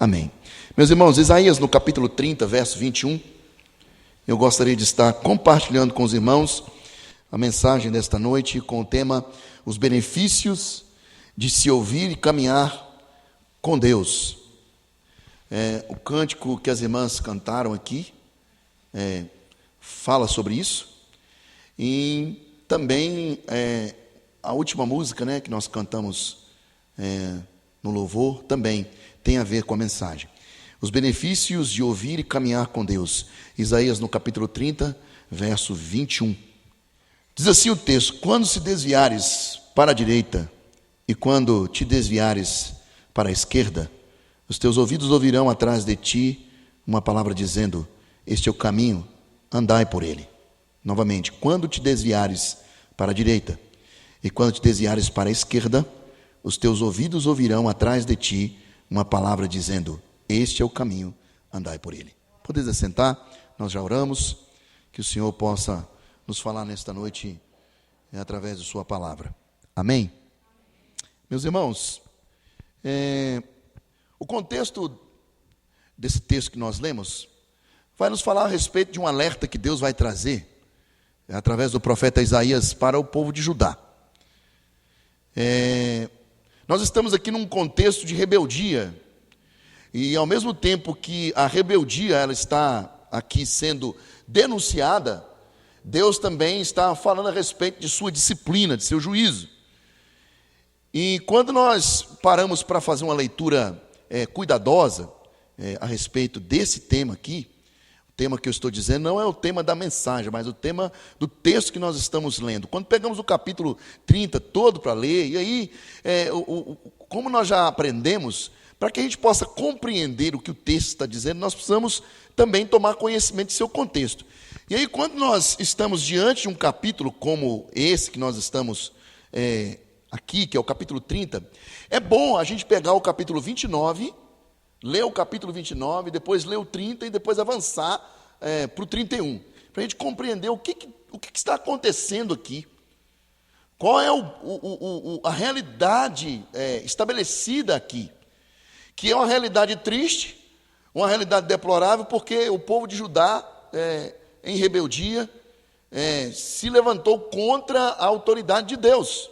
Amém. Meus irmãos, Isaías no capítulo 30, verso 21, eu gostaria de estar compartilhando com os irmãos a mensagem desta noite com o tema os benefícios de se ouvir e caminhar com Deus. O cântico que as irmãs cantaram aqui fala sobre isso, e também a última música, que nós cantamos no louvor também tem a ver com a mensagem. Os benefícios de ouvir e caminhar com Deus. Isaías no capítulo 30, verso 21. Diz assim o texto: quando se desviares para a direita e quando te desviares para a esquerda, os teus ouvidos ouvirão atrás de ti uma palavra dizendo: este é o caminho, andai por ele. Novamente, quando te desviares para a direita e quando te desviares para a esquerda, os teus ouvidos ouvirão atrás de ti uma palavra dizendo: este é o caminho, andai por ele. Podeis assentar, nós já oramos, que o Senhor possa nos falar nesta noite através de sua palavra. Amém? Meus irmãos, o contexto desse texto que nós lemos vai nos falar a respeito de um alerta que Deus vai trazer através do profeta Isaías para o povo de Judá. Nós estamos aqui num contexto de rebeldia, e ao mesmo tempo que a rebeldia ela está aqui sendo denunciada, Deus também está falando a respeito de sua disciplina, de seu juízo. E quando nós paramos para fazer uma leitura cuidadosa a respeito desse tema aqui, o tema que eu estou dizendo não é o tema da mensagem, mas o tema do texto que nós estamos lendo. Quando pegamos o capítulo 30 todo para ler, e aí, como nós já aprendemos, para que a gente possa compreender o que o texto está dizendo, nós precisamos também tomar conhecimento de seu contexto. E aí, quando nós estamos diante de um capítulo como esse que nós estamos aqui, que é o capítulo 30, é bom a gente pegar o capítulo 29, ler o capítulo 29, depois ler o 30 e depois avançar para o 31, para a gente compreender o que está acontecendo aqui. Qual é a realidade estabelecida aqui, que é uma realidade triste, uma realidade deplorável, porque o povo de Judá, em rebeldia, se levantou contra a autoridade de Deus.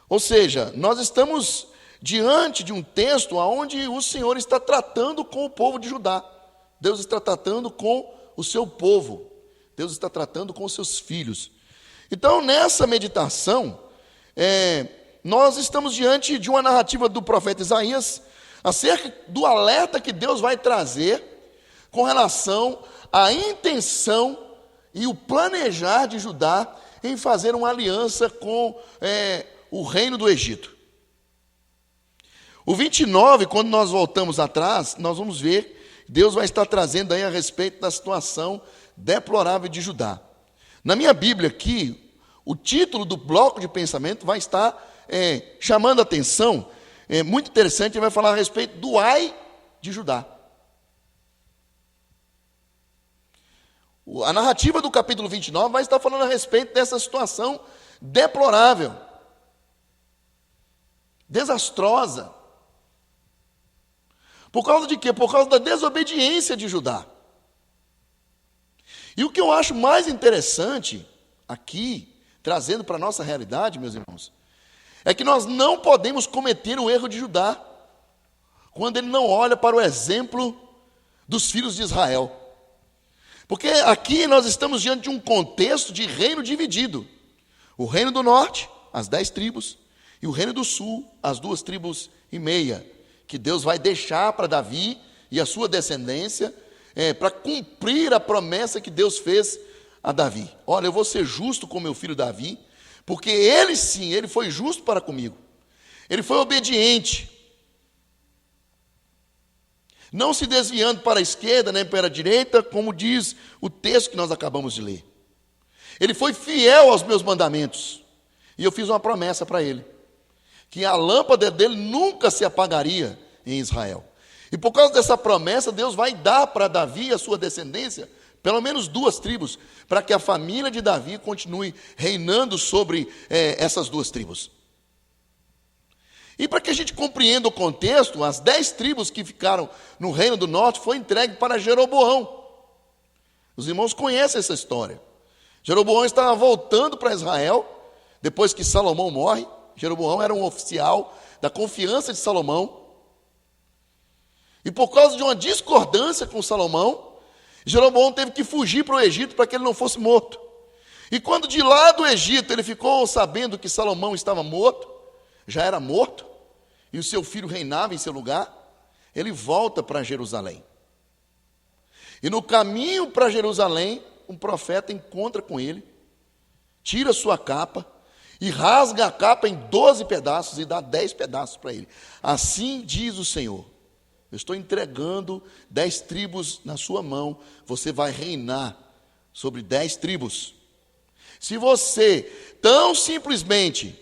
Ou seja, nós estamos diante de um texto onde o Senhor está tratando com o povo de Judá. Deus está tratando com o seu povo. Deus está tratando com os seus filhos. Então, nessa meditação, nós estamos diante de uma narrativa do profeta Isaías acerca do alerta que Deus vai trazer com relação à intenção e o planejar de Judá em fazer uma aliança com o reino do Egito. O 29, quando nós voltamos atrás, nós vamos ver, Deus vai estar trazendo aí a respeito da situação deplorável de Judá. Na minha Bíblia aqui, o título do bloco de pensamento vai estar chamando a atenção, muito interessante, ele vai falar a respeito do ai de Judá. A narrativa do capítulo 29 vai estar falando a respeito dessa situação deplorável, desastrosa. Por causa de quê? Por causa da desobediência de Judá. E o que eu acho mais interessante aqui, trazendo para a nossa realidade, meus irmãos, é que nós não podemos cometer o erro de Judá quando ele não olha para o exemplo dos filhos de Israel. Porque aqui nós estamos diante de um contexto de reino dividido. O reino do norte, as 10 tribos, e o reino do sul, as 2 tribos e meia, que Deus vai deixar para Davi e a sua descendência, para cumprir a promessa que Deus fez a Davi. Olha, eu vou ser justo com meu filho Davi, porque ele sim, ele foi justo para comigo. Ele foi obediente, não se desviando para a esquerda nem para a direita, como diz o texto que nós acabamos de ler. Ele foi fiel aos meus mandamentos, e eu fiz uma promessa para ele, que a lâmpada dele nunca se apagaria em Israel. E por causa dessa promessa, Deus vai dar para Davi e a sua descendência pelo menos 2 tribos, para que a família de Davi continue reinando sobre essas 2 tribos. E para que a gente compreenda o contexto, as 10 tribos que ficaram no reino do norte foi entregue para Jeroboão. Os irmãos conhecem essa história. Jeroboão estava voltando para Israel, depois que Salomão morre. Jeroboão era um oficial da confiança de Salomão. E por causa de uma discordância com Salomão, Jeroboão teve que fugir para o Egito para que ele não fosse morto. E quando de lá do Egito ele ficou sabendo que Salomão estava morto, já era morto, e o seu filho reinava em seu lugar, ele volta para Jerusalém. E no caminho para Jerusalém, um profeta encontra com ele, tira sua capa e rasga a capa em 12 pedaços e dá 10 pedaços para ele. Assim diz o Senhor: eu estou entregando 10 tribos na sua mão, você vai reinar sobre 10 tribos. Se você tão simplesmente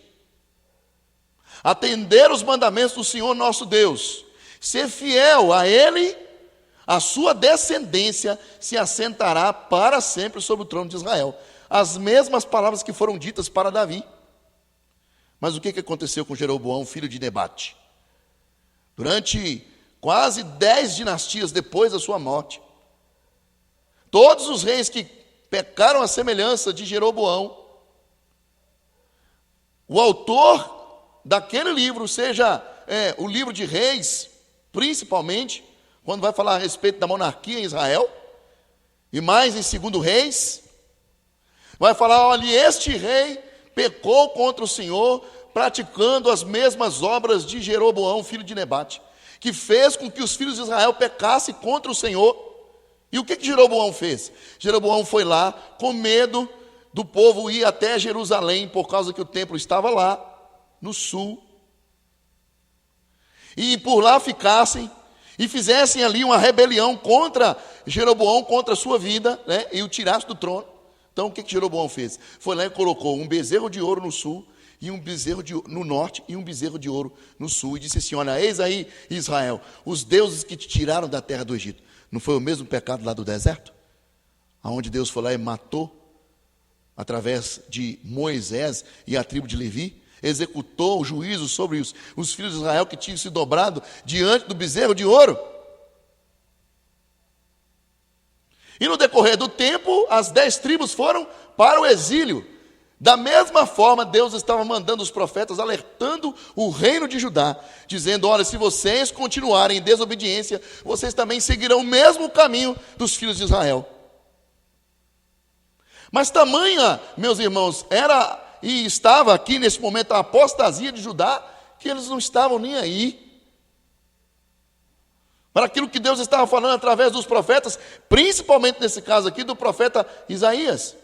atender os mandamentos do Senhor nosso Deus, ser fiel a Ele, a sua descendência se assentará para sempre sobre o trono de Israel. As mesmas palavras que foram ditas para Davi. Mas o que aconteceu com Jeroboão, filho de Nebate? Durante quase 10 dinastias depois da sua morte, todos os reis que pecaram à semelhança de Jeroboão, o autor daquele livro, seja o livro de Reis, principalmente, quando vai falar a respeito da monarquia em Israel, e mais em 2 Reis, vai falar: olha, este rei pecou contra o Senhor, praticando as mesmas obras de Jeroboão, filho de Nebate, que fez com que os filhos de Israel pecassem contra o Senhor. E o que Jeroboão fez? Jeroboão foi lá com medo do povo ir até Jerusalém, por causa que o templo estava lá, no sul, e por lá ficassem, e fizessem ali uma rebelião contra Jeroboão, contra a sua vida, né, e o tirassem do trono. Então o que Jeroboão fez? Foi lá e colocou um bezerro de ouro no sul, e um bezerro no norte, e um bezerro de ouro no sul, e disse assim: olha, eis aí, Israel, os deuses que te tiraram da terra do Egito. Não foi o mesmo pecado lá do deserto? Aonde Deus foi lá e matou, através de Moisés e a tribo de Levi, executou o juízo sobre os filhos de Israel que tinham se dobrado diante do bezerro de ouro. E no decorrer do tempo, as 10 tribos foram para o exílio. Da mesma forma, Deus estava mandando os profetas, alertando o reino de Judá, dizendo: olha, se vocês continuarem em desobediência, vocês também seguirão o mesmo caminho dos filhos de Israel. Mas tamanha, meus irmãos, era e estava aqui nesse momento a apostasia de Judá, que eles não estavam nem aí para aquilo que Deus estava falando através dos profetas, principalmente nesse caso aqui do profeta Isaías.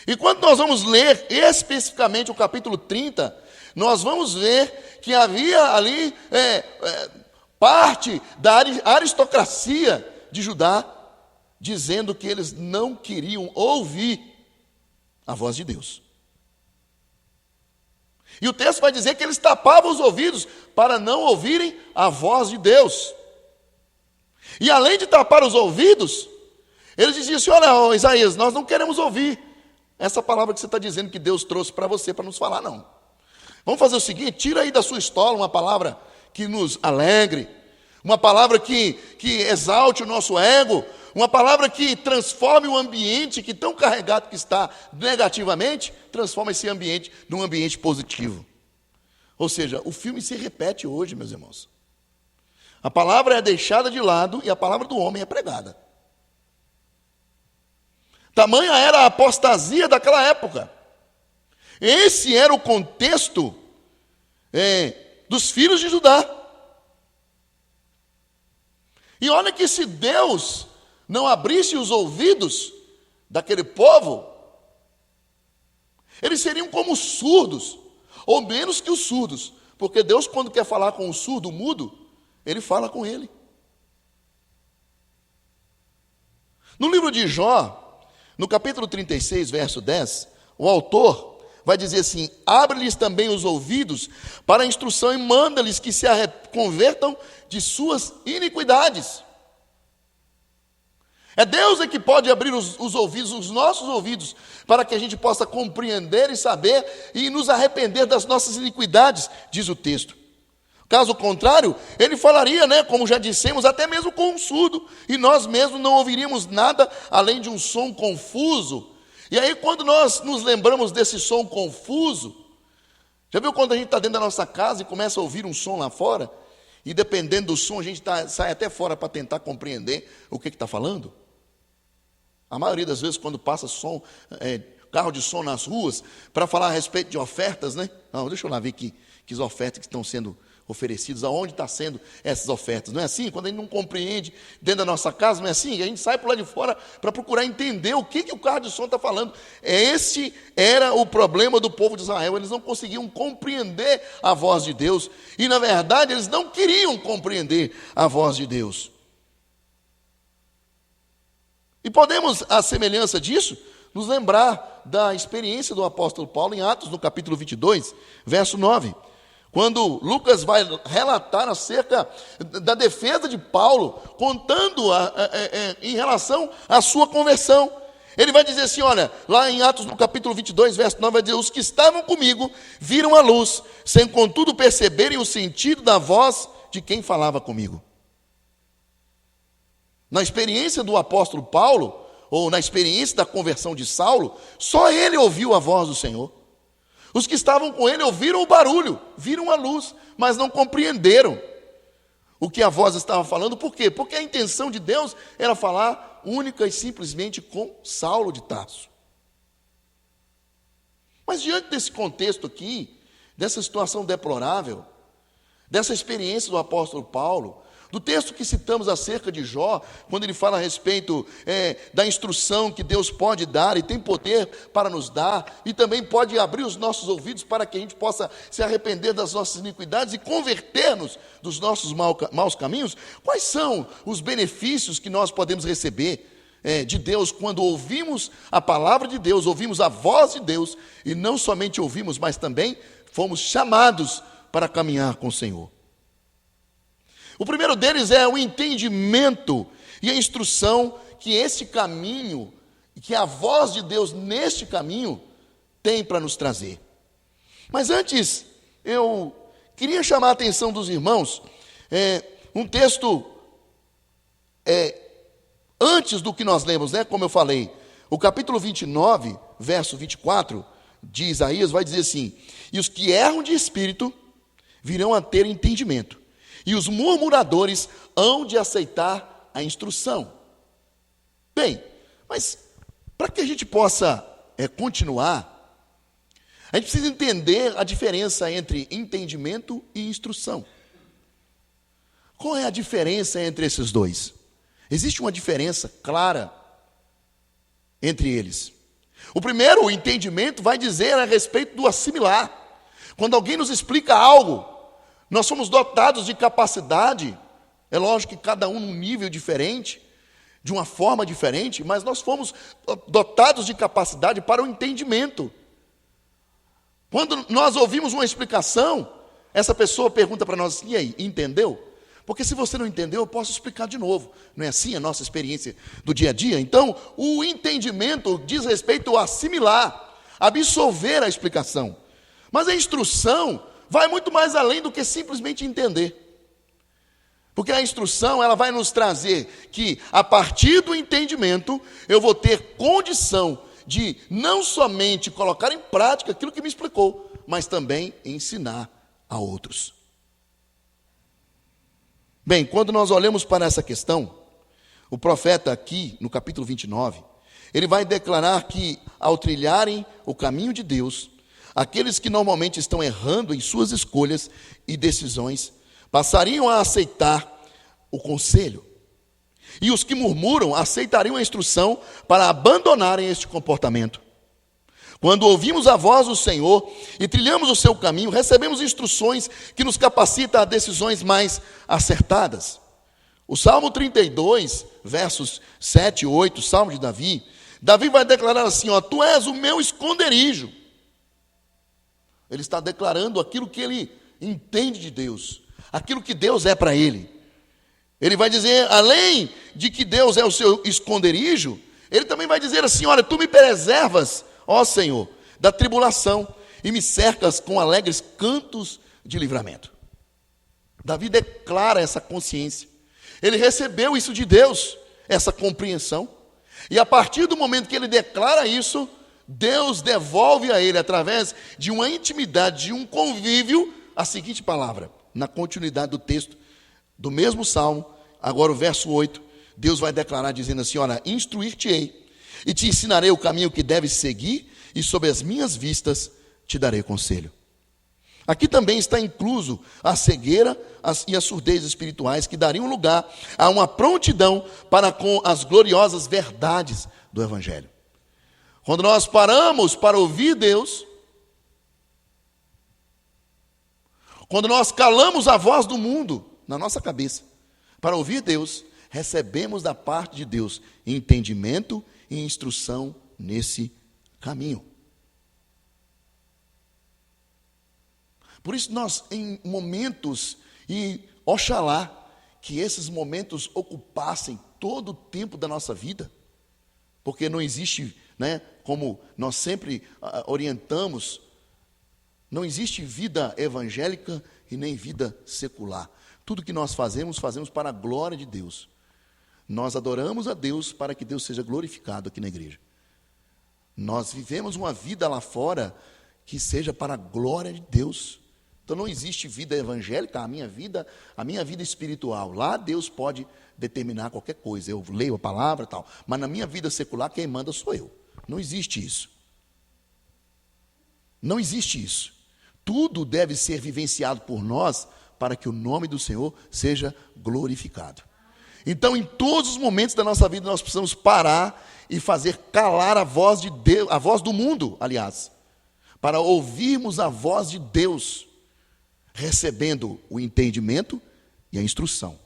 E quando nós vamos ler especificamente o capítulo 30, nós vamos ver que havia ali parte da aristocracia de Judá, dizendo que eles não queriam ouvir a voz de Deus. E o texto vai dizer que eles tapavam os ouvidos para não ouvirem a voz de Deus. E além de tapar os ouvidos, eles diziam assim: olha, Isaías, nós não queremos ouvir essa palavra que você está dizendo que Deus trouxe para você, para nos falar, não. Vamos fazer o seguinte: tira aí da sua estola uma palavra que nos alegre, uma palavra que exalte o nosso ego, uma palavra que transforme o ambiente que tão carregado que está negativamente, transforma esse ambiente num ambiente positivo. Ou seja, o filme se repete hoje, meus irmãos. A palavra é deixada de lado e a palavra do homem é pregada. Tamanha era a apostasia daquela época. Esse era o contexto dos filhos de Judá. E olha que se Deus não abrisse os ouvidos daquele povo, eles seriam como surdos, ou menos que os surdos, porque Deus, quando quer falar com o surdo, o mudo, Ele fala com ele. No livro de Jó, no capítulo 36, verso 10, o autor vai dizer assim: abre-lhes também os ouvidos para a instrução e manda-lhes que se convertam de suas iniquidades. É Deus que pode abrir os ouvidos, os nossos ouvidos, para que a gente possa compreender e saber e nos arrepender das nossas iniquidades, diz o texto. Caso contrário, ele falaria, como já dissemos, até mesmo com um surdo, e nós mesmos não ouviríamos nada além de um som confuso. E aí, quando nós nos lembramos desse som confuso, já viu quando a gente está dentro da nossa casa e começa a ouvir um som lá fora? E dependendo do som, a gente sai até fora para tentar compreender o que está falando? A maioria das vezes, quando passa carro de som nas ruas, para falar a respeito de ofertas, Não, deixa eu lá ver que ofertas que estão sendo oferecidas, aonde estão sendo essas ofertas. Não é assim? Quando a gente não compreende dentro da nossa casa, não é assim? A gente sai por lá de fora para procurar entender o que o carro de som está falando. Esse era o problema do povo de Israel. Eles não conseguiam compreender a voz de Deus. E, na verdade, eles não queriam compreender a voz de Deus. E podemos, à semelhança disso, nos lembrar da experiência do apóstolo Paulo em Atos, no capítulo 22, verso 9. Quando Lucas vai relatar acerca da defesa de Paulo, contando em relação à sua conversão. Ele vai dizer assim, olha, lá em Atos no capítulo 22, verso 9, vai dizer, os que estavam comigo viram a luz, sem contudo perceberem o sentido da voz de quem falava comigo. Na experiência do apóstolo Paulo, ou na experiência da conversão de Saulo, só ele ouviu a voz do Senhor. Os que estavam com ele ouviram o barulho, viram a luz, mas não compreenderam o que a voz estava falando. Por quê? Porque a intenção de Deus era falar única e simplesmente com Saulo de Tarso. Mas diante desse contexto aqui, dessa situação deplorável, dessa experiência do apóstolo Paulo, do texto que citamos acerca de Jó, quando ele fala a respeito da instrução que Deus pode dar e tem poder para nos dar, e também pode abrir os nossos ouvidos para que a gente possa se arrepender das nossas iniquidades e converter-nos dos nossos maus caminhos, quais são os benefícios que nós podemos receber de Deus quando ouvimos a palavra de Deus, ouvimos a voz de Deus, e não somente ouvimos, mas também fomos chamados para caminhar com o Senhor? O primeiro deles é o entendimento e a instrução que esse caminho, que a voz de Deus neste caminho tem para nos trazer. Mas antes, eu queria chamar a atenção dos irmãos, um texto antes do que nós lemos, como eu falei, o capítulo 29, verso 24 de Isaías vai dizer assim, e os que erram de espírito virão a ter entendimento, e os murmuradores hão de aceitar a instrução. Bem, mas para que a gente possa continuar, a gente precisa entender a diferença entre entendimento e instrução. Qual é a diferença entre esses dois? Existe uma diferença clara entre eles. O primeiro, o entendimento, vai dizer a respeito do assimilar. Quando alguém nos explica algo, nós somos dotados de capacidade, é lógico que cada um num nível diferente, de uma forma diferente, mas nós fomos dotados de capacidade para o entendimento. Quando nós ouvimos uma explicação, essa pessoa pergunta para nós, e aí, entendeu? Porque se você não entendeu, eu posso explicar de novo. Não é assim a nossa experiência do dia a dia? Então, o entendimento diz respeito a assimilar, absorver a explicação. Mas a instrução vai muito mais além do que simplesmente entender. Porque a instrução, ela vai nos trazer que, a partir do entendimento, eu vou ter condição de não somente colocar em prática aquilo que me explicou, mas também ensinar a outros. Bem, quando nós olhamos para essa questão, o profeta aqui, no capítulo 29, ele vai declarar que, ao trilharem o caminho de Deus, aqueles que normalmente estão errando em suas escolhas e decisões, passariam a aceitar o conselho. E os que murmuram aceitariam a instrução para abandonarem este comportamento. Quando ouvimos a voz do Senhor e trilhamos o seu caminho, recebemos instruções que nos capacitam a decisões mais acertadas. O Salmo 32, versos 7 e 8, Salmo de Davi, Davi vai declarar assim, tu és o meu esconderijo. Ele está declarando aquilo que ele entende de Deus, aquilo que Deus é para ele. Ele vai dizer, além de que Deus é o seu esconderijo, ele também vai dizer assim, olha, tu me preservas, ó Senhor, da tribulação, e me cercas com alegres cantos de livramento. Davi declara essa consciência. Ele recebeu isso de Deus, essa compreensão. E a partir do momento que ele declara isso, Deus devolve a ele, através de uma intimidade, de um convívio, a seguinte palavra. Na continuidade do texto, do mesmo salmo, agora o verso 8, Deus vai declarar dizendo assim: olha, instruir-te-ei e te ensinarei o caminho que deves seguir, e sob as minhas vistas te darei conselho. Aqui também está incluso a cegueira e a surdez espirituais, que dariam lugar a uma prontidão para com as gloriosas verdades do Evangelho. Quando nós paramos para ouvir Deus, quando nós calamos a voz do mundo na nossa cabeça para ouvir Deus, recebemos da parte de Deus entendimento e instrução nesse caminho. Por isso nós, em momentos, e oxalá que esses momentos ocupassem todo o tempo da nossa vida, porque não existe, como nós sempre orientamos, não existe vida evangélica e nem vida secular. Tudo que nós fazemos para a glória de Deus. Nós adoramos a Deus para que Deus seja glorificado aqui na igreja. Nós vivemos uma vida lá fora que seja para a glória de Deus. Então não existe vida evangélica, a minha vida espiritual. Lá Deus pode determinar qualquer coisa. Eu leio a palavra e tal. Mas na minha vida secular, quem manda sou eu. Não existe isso. Não existe isso. Tudo deve ser vivenciado por nós para que o nome do Senhor seja glorificado. Então, em todos os momentos da nossa vida, nós precisamos parar e fazer calar a voz de Deus, a voz do mundo, aliás, para ouvirmos a voz de Deus, recebendo o entendimento e a instrução.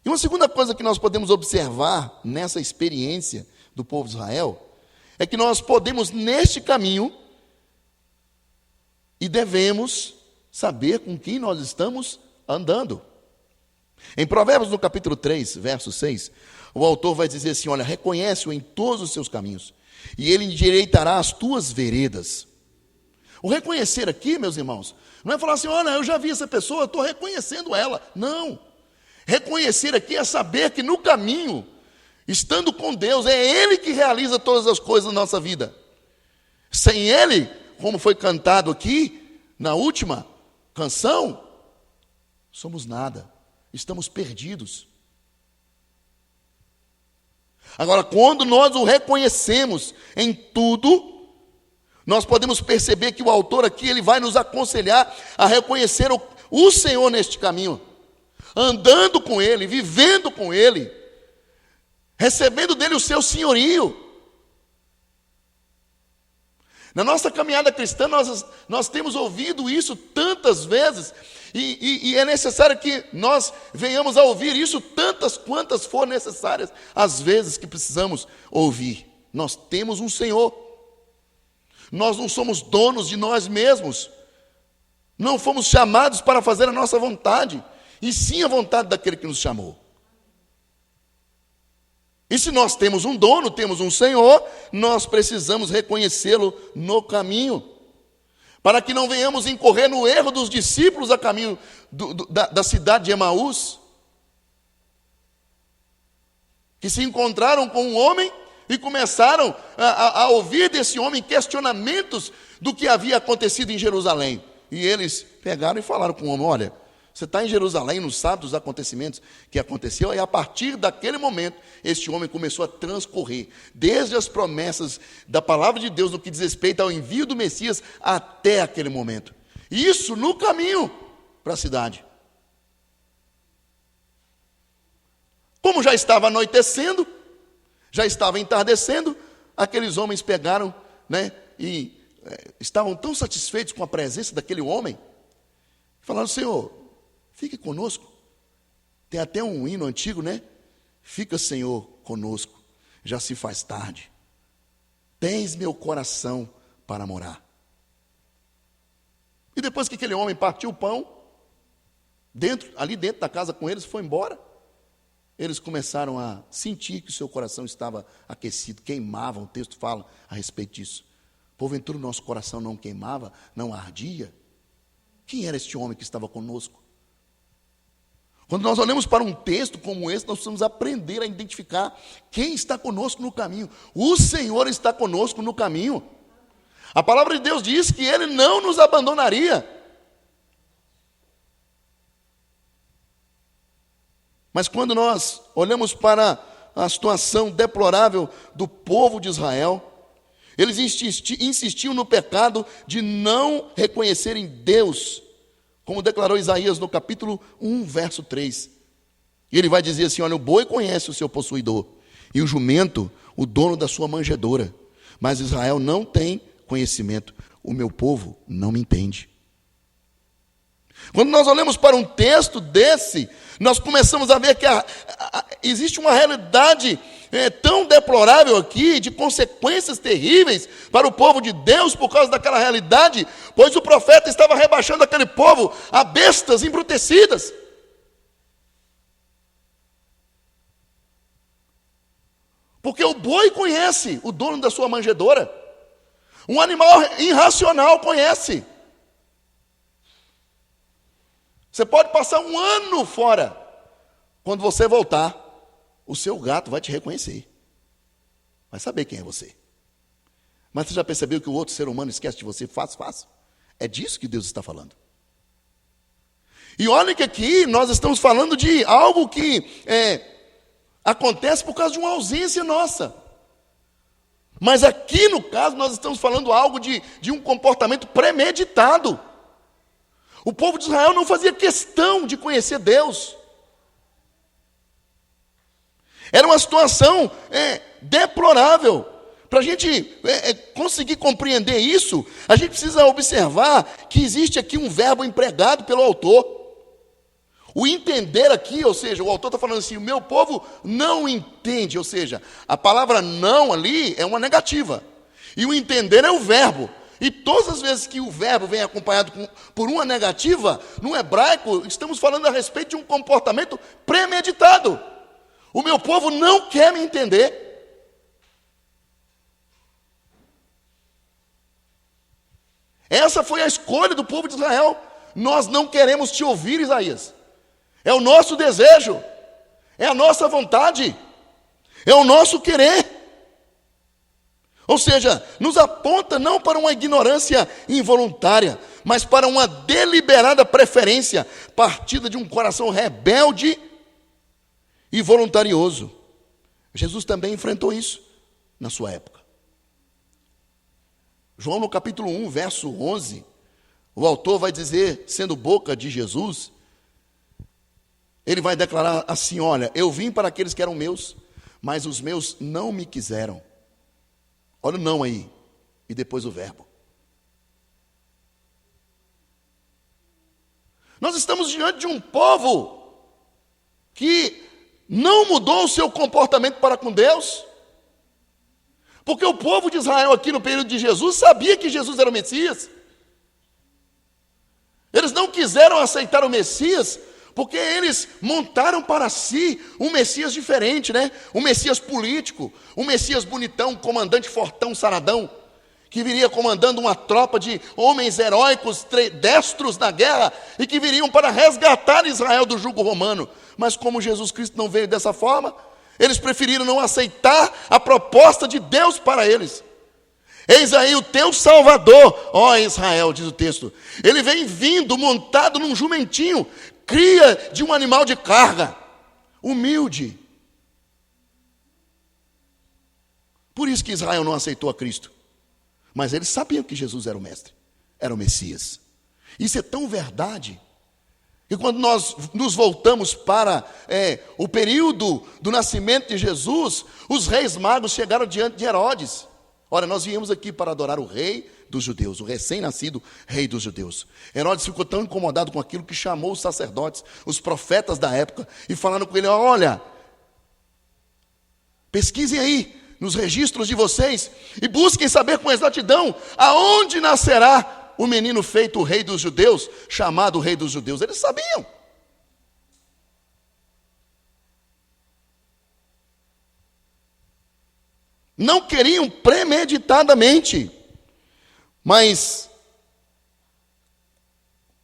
E uma segunda coisa que nós podemos observar nessa experiência do povo de Israel é que nós podemos, neste caminho, e devemos saber com quem nós estamos andando. Em Provérbios, no capítulo 3, verso 6, o autor vai dizer assim: olha, reconhece-o em todos os seus caminhos, e ele endireitará as tuas veredas. O reconhecer aqui, meus irmãos, não é falar assim: olha, eu já vi essa pessoa, eu estou reconhecendo ela. Não. Reconhecer aqui é saber que no caminho, estando com Deus, é Ele que realiza todas as coisas na nossa vida. Sem Ele, como foi cantado aqui, na última canção, somos nada, estamos perdidos. Agora, quando nós o reconhecemos em tudo, nós podemos perceber que o autor aqui, ele vai nos aconselhar a reconhecer o Senhor neste caminho, andando com Ele, vivendo com Ele, recebendo dele o seu senhorio. Na nossa caminhada cristã, nós temos ouvido isso tantas vezes, e é necessário que nós venhamos a ouvir isso tantas quantas for necessárias, as vezes que precisamos ouvir. Nós temos um Senhor, nós não somos donos de nós mesmos, não fomos chamados para fazer a nossa vontade, e sim a vontade daquele que nos chamou. E se nós temos um dono, temos um Senhor, nós precisamos reconhecê-lo no caminho, para que não venhamos incorrer no erro dos discípulos a caminho da cidade de Emaús, que se encontraram com um homem e começaram a ouvir desse homem questionamentos do que havia acontecido em Jerusalém. E eles pegaram e falaram com o homem: olha, você está em Jerusalém, não sabe dos acontecimentos que aconteceu? E a partir daquele momento, este homem começou a transcorrer, desde as promessas da palavra de Deus no que diz respeito ao envio do Messias, até aquele momento. Isso no caminho para a cidade. Como já estava anoitecendo, já estava entardecendo, aqueles homens pegaram, e estavam tão satisfeitos com a presença daquele homem, falaram: Senhor, fique conosco. Tem até um hino antigo, Fica, Senhor, conosco, já se faz tarde. Tens meu coração para morar. E depois que aquele homem partiu o pão, ali dentro da casa com eles, foi embora, eles começaram a sentir que o seu coração estava aquecido, queimava, o texto fala a respeito disso. Porventura o nosso coração não queimava, não ardia? Quem era este homem que estava conosco? Quando nós olhamos para um texto como esse, nós precisamos aprender a identificar quem está conosco no caminho. O Senhor está conosco no caminho. A palavra de Deus diz que Ele não nos abandonaria. Mas quando nós olhamos para a situação deplorável do povo de Israel, eles insistiam no pecado de não reconhecerem Deus, como declarou Isaías no capítulo 1, verso 3. E ele vai dizer assim: olha, o boi conhece o seu possuidor, e o jumento, o dono da sua manjedoura. Mas Israel não tem conhecimento, o meu povo não me entende. Quando nós olhamos para um texto desse, nós começamos a ver que existe uma realidade tão deplorável aqui, de consequências terríveis para o povo de Deus por causa daquela realidade, pois o profeta estava rebaixando aquele povo a bestas embrutecidas. Porque o boi conhece o dono da sua manjedoura, um animal irracional conhece. Você pode passar um ano fora, quando você voltar, o seu gato vai te reconhecer, vai saber quem é você. Mas você já percebeu que o outro ser humano esquece de você fácil? É disso que Deus está falando. E olha que aqui nós estamos falando de algo que acontece por causa de uma ausência nossa. Mas aqui no caso nós estamos falando algo de um comportamento premeditado. O povo de Israel não fazia questão de conhecer Deus. Era uma situação deplorável. Para a gente conseguir compreender isso, a gente precisa observar que existe aqui um verbo empregado pelo autor. O entender aqui, ou seja, o autor está falando assim: o meu povo não entende, ou seja, a palavra não ali é uma negativa. E o entender é o verbo. E todas as vezes que o verbo vem acompanhado por uma negativa, no hebraico, estamos falando a respeito de um comportamento premeditado. O meu povo não quer me entender. Essa foi a escolha do povo de Israel. Nós não queremos te ouvir, Isaías. É o nosso desejo, é a nossa vontade, é o nosso querer. Ou seja, nos aponta não para uma ignorância involuntária, mas para uma deliberada preferência, partida de um coração rebelde e voluntarioso. Jesus também enfrentou isso na sua época. João no capítulo 1, verso 11, o autor vai dizer, sendo boca de Jesus, ele vai declarar assim: olha, eu vim para aqueles que eram meus, mas os meus não me quiseram. Olha o não aí, e depois o verbo. Nós estamos diante de um povo que não mudou o seu comportamento para com Deus, porque o povo de Israel aqui no período de Jesus sabia que Jesus era o Messias. Eles não quiseram aceitar o Messias, porque eles montaram para si um Messias diferente, né? Um Messias político, um Messias bonitão, comandante fortão, saradão, que viria comandando uma tropa de homens heróicos, destros na guerra, e que viriam para resgatar Israel do jugo romano. Mas como Jesus Cristo não veio dessa forma, eles preferiram não aceitar a proposta de Deus para eles. Eis aí o teu Salvador, ó Israel, diz o texto. Ele vem vindo montado num jumentinho, cria de um animal de carga, humilde. Por isso que Israel não aceitou a Cristo. Mas eles sabiam que Jesus era o Mestre, era o Messias. Isso é tão verdade, que quando nós nos voltamos para o período do nascimento de Jesus, os reis magos chegaram diante de Herodes. Ora, nós viemos aqui para adorar o rei dos judeus, o recém-nascido rei dos judeus. Herodes ficou tão incomodado com aquilo que chamou os sacerdotes, os profetas da época, e falaram com ele: olha, pesquisem aí nos registros de vocês e busquem saber com exatidão aonde nascerá o menino feito o rei dos judeus, chamado rei dos judeus. Eles sabiam. Não queriam premeditadamente, mas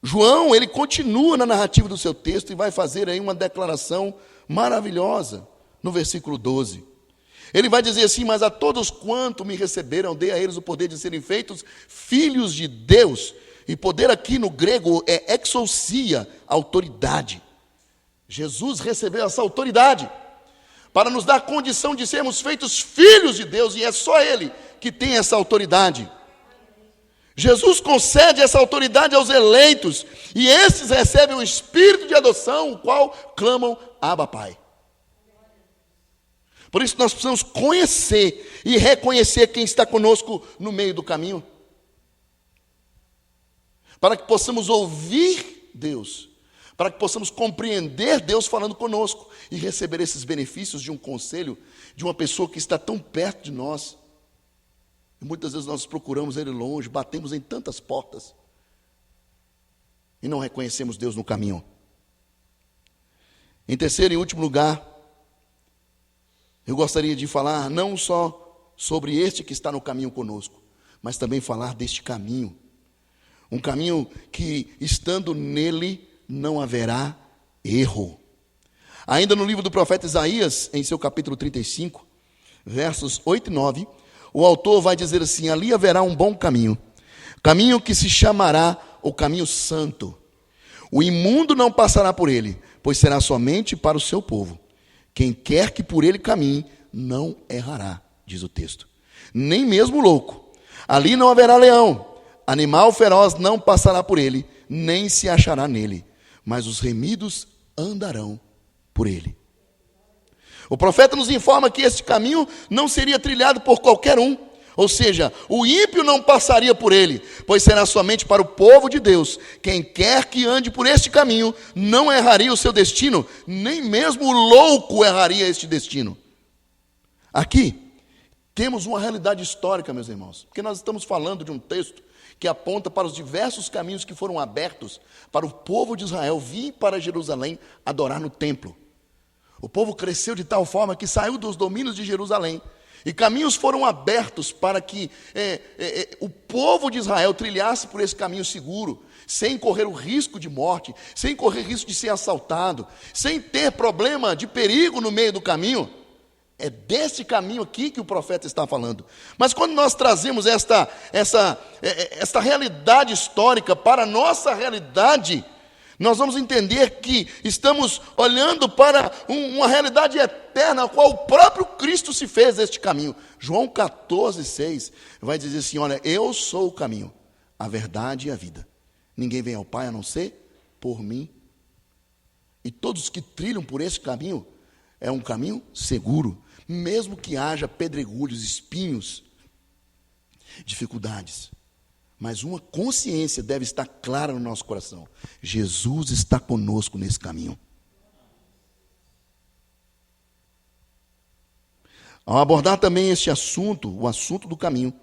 João, ele continua na narrativa do seu texto e vai fazer aí uma declaração maravilhosa no versículo 12. Ele vai dizer assim: mas a todos quanto me receberam, dei a eles o poder de serem feitos filhos de Deus. E poder aqui no grego é exousia, autoridade. Jesus recebeu essa autoridade para nos dar a condição de sermos feitos filhos de Deus, e é só Ele que tem essa autoridade. Jesus concede essa autoridade aos eleitos, e esses recebem o espírito de adoção, o qual clamam: Abba, Pai. Por isso nós precisamos conhecer e reconhecer quem está conosco no meio do caminho, para que possamos ouvir Deus, para que possamos compreender Deus falando conosco e receber esses benefícios de um conselho de uma pessoa que está tão perto de nós. E muitas vezes nós procuramos Ele longe, batemos em tantas portas e não reconhecemos Deus no caminho. Em terceiro e último lugar, eu gostaria de falar não só sobre este que está no caminho conosco, mas também falar deste caminho. Um caminho que, estando nele, não haverá erro. Ainda no livro do profeta Isaías, em seu capítulo 35, versos 8 e 9, o autor vai dizer assim: ali haverá um bom caminho, caminho que se chamará o caminho santo. O imundo não passará por ele, pois será somente para o seu povo. Quem quer que por ele caminhe, não errará, diz o texto. Nem mesmo o louco. Ali não haverá leão, animal feroz não passará por ele, nem se achará nele, mas os remidos andarão por ele. O profeta nos informa que este caminho não seria trilhado por qualquer um, ou seja, o ímpio não passaria por ele, pois será somente para o povo de Deus. Quem quer que ande por este caminho não erraria o seu destino, nem mesmo o louco erraria este destino. Aqui temos uma realidade histórica, meus irmãos, porque nós estamos falando de um texto que aponta para os diversos caminhos que foram abertos para o povo de Israel vir para Jerusalém adorar no templo. O povo cresceu de tal forma que saiu dos domínios de Jerusalém, e caminhos foram abertos para que o povo de Israel trilhasse por esse caminho seguro, sem correr o risco de morte, sem correr risco de ser assaltado, sem ter problema de perigo no meio do caminho. É desse caminho aqui que o profeta está falando. Mas quando nós trazemos esta realidade histórica para a nossa realidade, nós vamos entender que estamos olhando para uma realidade eterna, a qual o próprio Cristo se fez este caminho. João 14,6 vai dizer assim: olha, eu sou o caminho, a verdade e a vida. Ninguém vem ao Pai a não ser por mim. E todos que trilham por esse caminho, é um caminho seguro, mesmo que haja pedregulhos, espinhos, dificuldades. Mas uma consciência deve estar clara no nosso coração: Jesus está conosco nesse caminho. Ao abordar também este assunto, o assunto do caminho,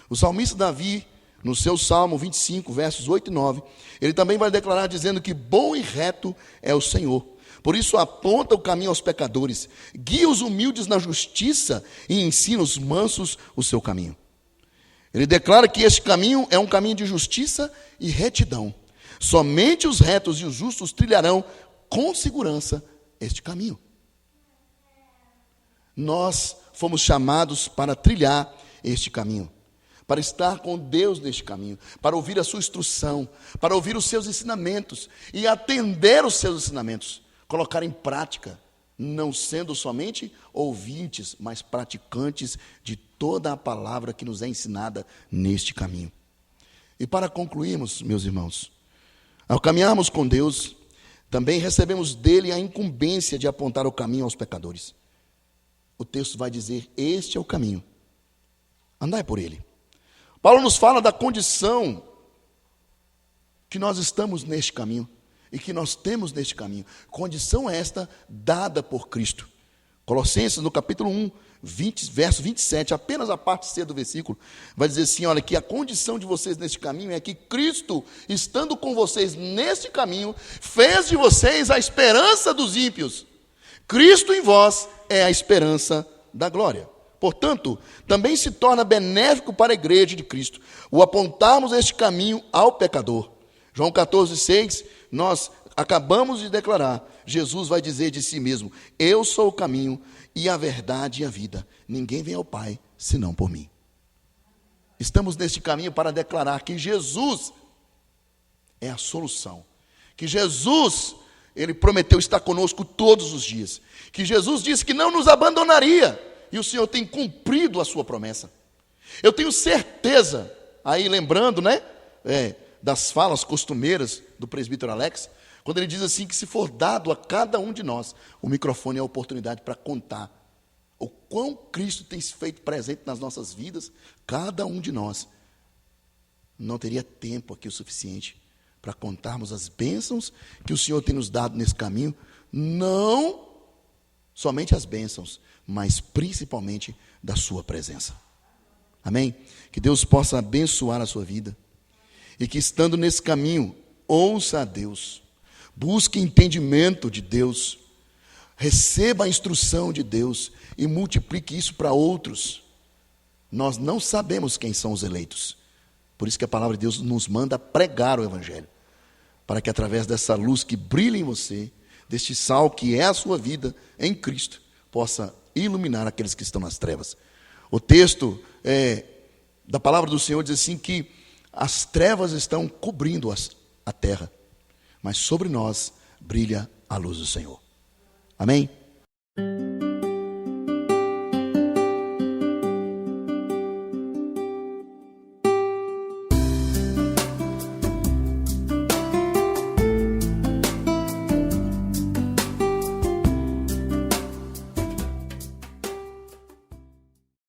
o salmista Davi, no seu Salmo 25, versos 8 e 9, ele também vai declarar dizendo que bom e reto é o Senhor. Por isso aponta o caminho aos pecadores, guia os humildes na justiça e ensina os mansos o seu caminho. Ele declara que este caminho é um caminho de justiça e retidão. Somente os retos e os justos trilharão com segurança este caminho. Nós fomos chamados para trilhar este caminho, para estar com Deus neste caminho, para ouvir a sua instrução, para ouvir os seus ensinamentos e atender os seus ensinamentos, colocar em prática, não sendo somente ouvintes, mas praticantes de toda a palavra que nos é ensinada neste caminho. E para concluirmos, meus irmãos, ao caminharmos com Deus, também recebemos dele a incumbência de apontar o caminho aos pecadores. O texto vai dizer: este é o caminho, andai por ele. Paulo nos fala da condição que nós estamos neste caminho e que nós temos neste caminho. Condição esta dada por Cristo. Colossenses, no capítulo 1, verso 27, apenas a parte C do versículo, vai dizer assim: olha, que a condição de vocês neste caminho é que Cristo, estando com vocês neste caminho, fez de vocês a esperança dos ímpios. Cristo em vós é a esperança da glória. Portanto, também se torna benéfico para a igreja de Cristo o apontarmos este caminho ao pecador, João 14,6, nós acabamos de declarar, Jesus vai dizer de si mesmo: eu sou o caminho e a verdade e a vida. Ninguém vem ao Pai senão por mim. Estamos neste caminho para declarar que Jesus é a solução. Que Jesus, Ele prometeu estar conosco todos os dias. Que Jesus disse que não nos abandonaria. E o Senhor tem cumprido a sua promessa. Eu tenho certeza, aí lembrando, né, das falas costumeiras do presbítero Alex, quando ele diz assim que se for dado a cada um de nós, o microfone é a oportunidade para contar o quão Cristo tem se feito presente nas nossas vidas, cada um de nós não teria tempo aqui o suficiente para contarmos as bênçãos que o Senhor tem nos dado nesse caminho, não somente as bênçãos, mas principalmente da sua presença. Amém? Que Deus possa abençoar a sua vida e que, estando nesse caminho, ouça a Deus, busque entendimento de Deus, receba a instrução de Deus e multiplique isso para outros. Nós não sabemos quem são os eleitos, por isso que a palavra de Deus nos manda pregar o Evangelho, para que através dessa luz que brilha em você, deste sal que é a sua vida em Cristo, possa iluminar aqueles que estão nas trevas. O texto da palavra do Senhor diz assim que as trevas estão cobrindo a terra, mas sobre nós brilha a luz do Senhor. Amém?